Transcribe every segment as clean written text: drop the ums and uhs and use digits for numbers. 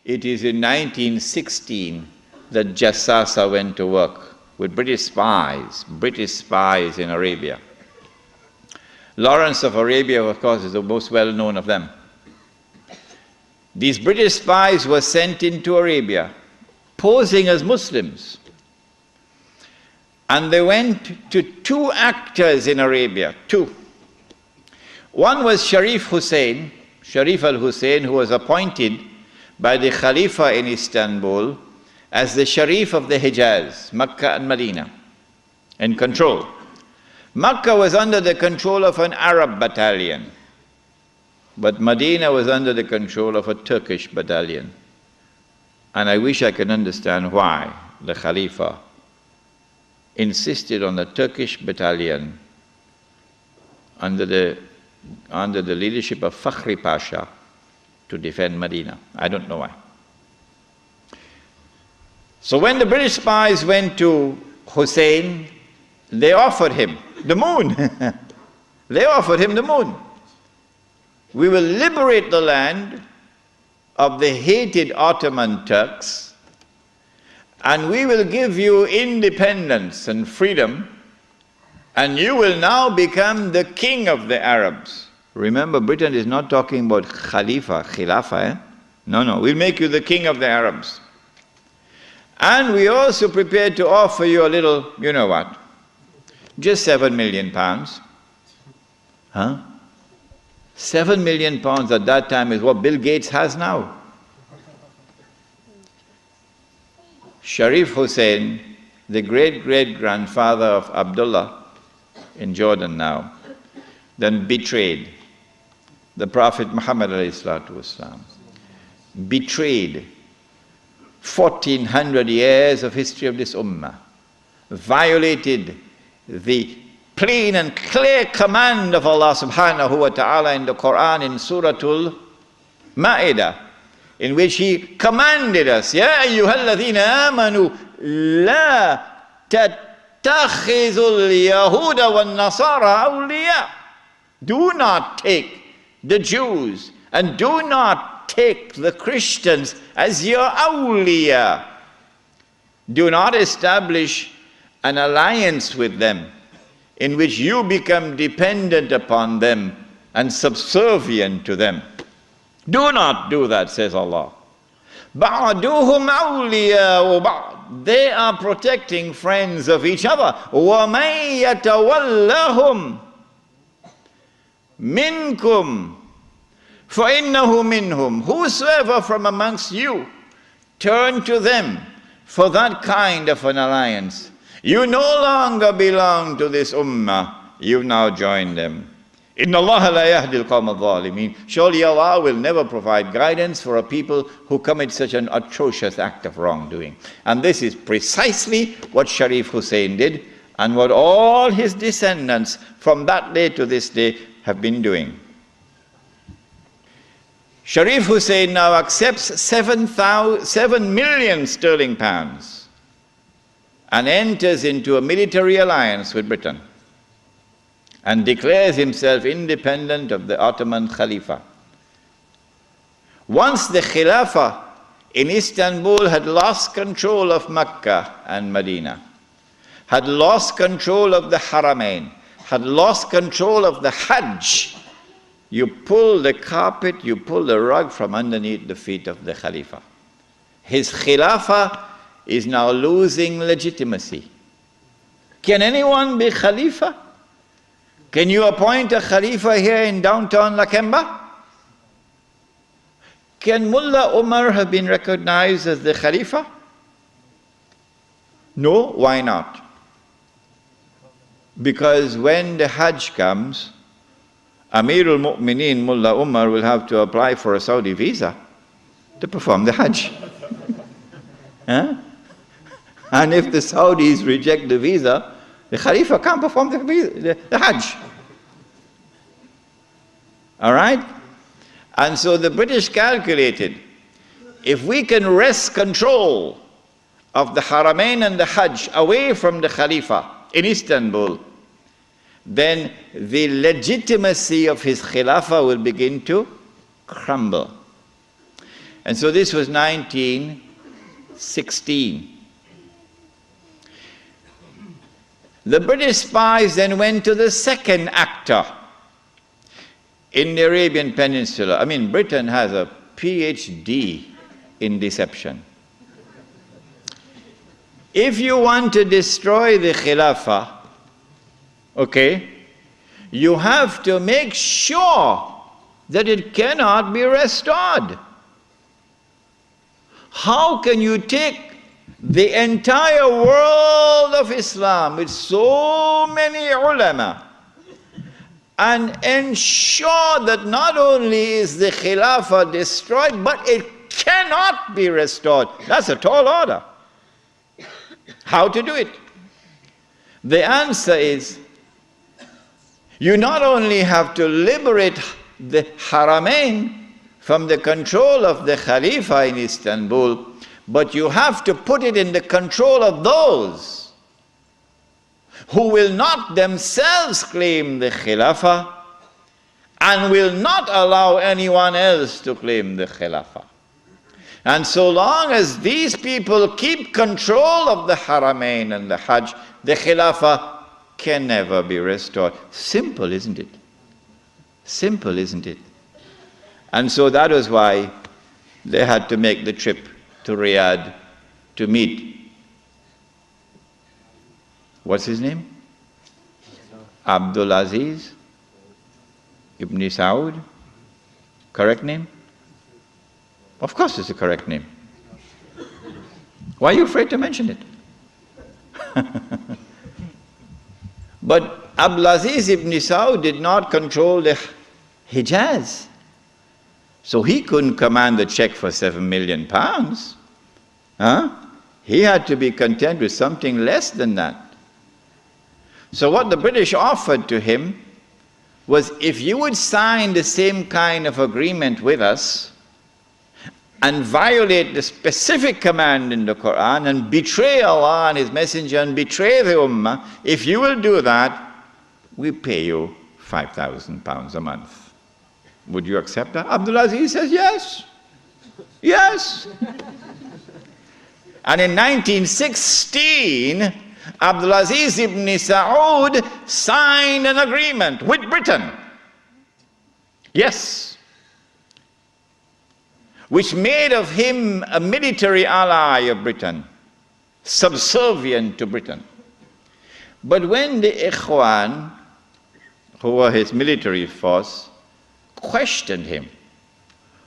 it is in 1916 that Jassasa went to work with British spies in Arabia. Lawrence of Arabia, of course, is the most well-known of them. These British spies were sent into Arabia, posing as Muslims. And they went to two actors in Arabia, two. One was Shareef al-Hussein, who was appointed by the Khalifa in Istanbul as the Shareef of the Hajjaz, Mecca and Medina, in control. Mecca was under the control of an Arab battalion, but Medina was under the control of a Turkish battalion. And I wish I could understand why the Khalifa insisted on the Turkish battalion under the leadership of Fakhri Pasha to defend Medina. I don't know why. So when the British spies went to Hussein, they offered him the moon. They offered him the moon. We will liberate the land of the hated Ottoman Turks, and we will give you independence and freedom, and you will now become the king of the Arabs. Remember, Britain is not talking about Khilafah. No, we'll make you the king of the Arabs. And we also prepared to offer you a little, you know what, just £7 million. Huh? £7 million at that time is what Bill Gates has now. Shareef Hussein, the great-great-grandfather of Abdullah in Jordan now, then betrayed the Prophet Muhammad ﷺ, betrayed 1400 years of history of this ummah, violated the plain and clear command of Allah subhanahu wa ta'ala in the Quran in Suratul Ma'idah, in which He commanded us, Ya ayyuhalladhina amanu la tattakhizul yahuda wan nasara awliya. Do not take the Jews and do not take the Christians as your awliya. Do not establish an alliance with them in which you become dependent upon them and subservient to them. Do not do that, says Allah. بَعْدُهُمْ أَوْلِيَاءُ بَعْضٍ. They are protecting friends of each other. وَمَنْ يَتَوَلَّهُمْ مِنْكُمْ فَإِنَّهُ مِنْهُمْ. Whosoever from amongst you turn to them for that kind of an alliance, you no longer belong to this ummah, you've now joined them. إِنَّ اللَّهَ لَا يَهْدِي الْقَوْمَ الظَّالِمِينَ. Surely Allah will never provide guidance for a people who commit such an atrocious act of wrongdoing. And this is precisely what Shareef Hussein did, and what all his descendants from that day to this day have been doing. Shareef Hussein now accepts 7 million sterling pounds and enters into a military alliance with Britain and declares himself independent of the Ottoman Khalifa. Once the Khilafah in Istanbul had lost control of Mecca and Medina, had lost control of the Haramain, had lost control of the Hajj, you pull the carpet, you pull the rug from underneath the feet of the Khalifa. His Khilafah is now losing legitimacy. Can anyone be Khalifa? Can you appoint a Khalifa here in downtown Lakemba? Can Mullah Umar have been recognized as the Khalifa? No, why not? Because when the Hajj comes, Amirul Mu'mineen Mullah Umar will have to apply for a Saudi visa to perform the Hajj. Huh? And if the Saudis reject the visa, the Khalifa can't perform the Hajj. All right? And so the British calculated, if we can wrest control of the Haramain and the Hajj away from the Khalifa in Istanbul, then the legitimacy of his Khilafah will begin to crumble. And so this was 1916. The British spies then went to the second actor in the Arabian Peninsula. I mean, Britain has a PhD in deception. If you want to destroy the Khilafah, okay, you have to make sure that it cannot be restored. How can you take the entire world of Islam with so many ulama and ensure that not only is the Khilafah destroyed, but it cannot be restored? That's a tall order. How to do it? The answer is, you not only have to liberate the Haramain from the control of the Khalifa in Istanbul, but you have to put it in the control of those who will not themselves claim the Khilafah and will not allow anyone else to claim the Khilafah. And so long as these people keep control of the Haramain and the Hajj, the Khilafah can never be restored. Simple, isn't it? Simple, isn't it? And so that was why they had to make the trip to Riyadh to meet, what's his name? Abdul Aziz Ibn Saud. Correct name? Of course it's the correct name. Why are you afraid to mention it? But Abdulaziz ibn Saud did not control the Hajjaz. So he couldn't command the check for £7 million. He had to be content with something less than that. So what the British offered to him was, if you would sign the same kind of agreement with us and violate the specific command in the Quran and betray Allah and His Messenger and betray the Ummah, if you will do that, we pay you £5,000 a month. Would you accept that? Abdulaziz says yes. Yes. And in 1916, Abdulaziz ibn Saud signed an agreement with Britain. Yes. Which made of him a military ally of Britain, subservient to Britain. But when the Ikhwan, who were his military force, questioned him,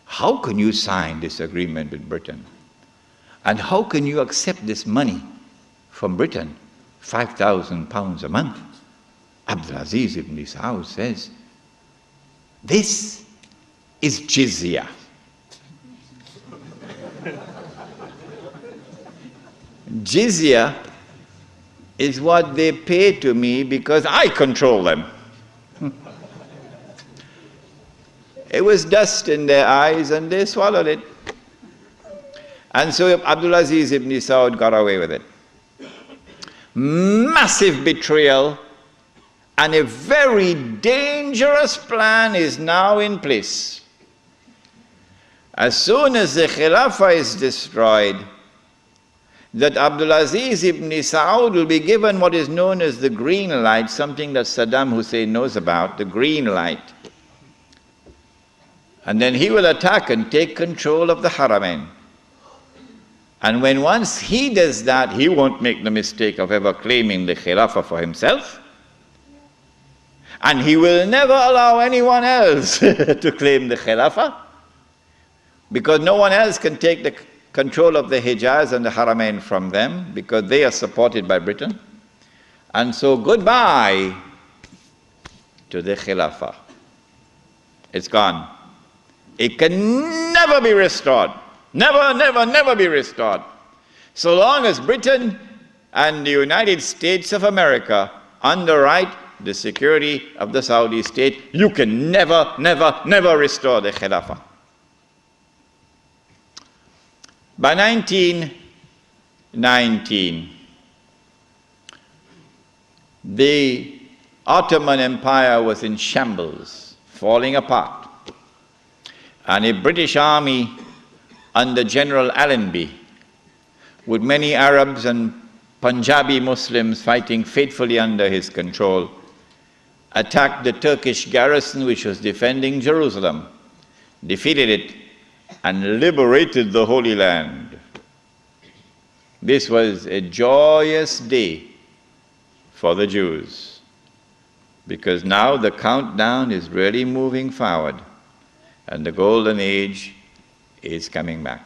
how can you sign this agreement with Britain? And how can you accept this money from Britain, £5,000 a month? Abdulaziz ibn Saud says, this is jizya. Jizya is what they pay to me because I control them. It was dust in their eyes and they swallowed it. And so Abdulaziz ibn Saud got away with it. Massive betrayal, and a very dangerous plan is now in place. As soon as the Khilafah is destroyed, that Abdulaziz ibn Saud will be given what is known as the green light, something that Saddam Hussein knows about, the green light. And then he will attack and take control of the Haramain. And when once he does that, he won't make the mistake of ever claiming the Khilafah for himself. And he will never allow anyone else to claim the Khilafah, because no one else can take the control of the Hijaz and the Haramain from them, because they are supported by Britain. And so goodbye to the Khilafah. It's gone. It can never be restored. Never, never, never be restored. So long as Britain and the United States of America underwrite the security of the Saudi state, you can never, never, never restore the Khilafah. By 1919, the Ottoman Empire was in shambles, falling apart. And a British army under General Allenby, with many Arabs and Punjabi Muslims fighting faithfully under his control, attacked the Turkish garrison which was defending Jerusalem, defeated it, and liberated the Holy Land. This was a joyous day for the Jews, because now the countdown is really moving forward, and the golden age is coming back.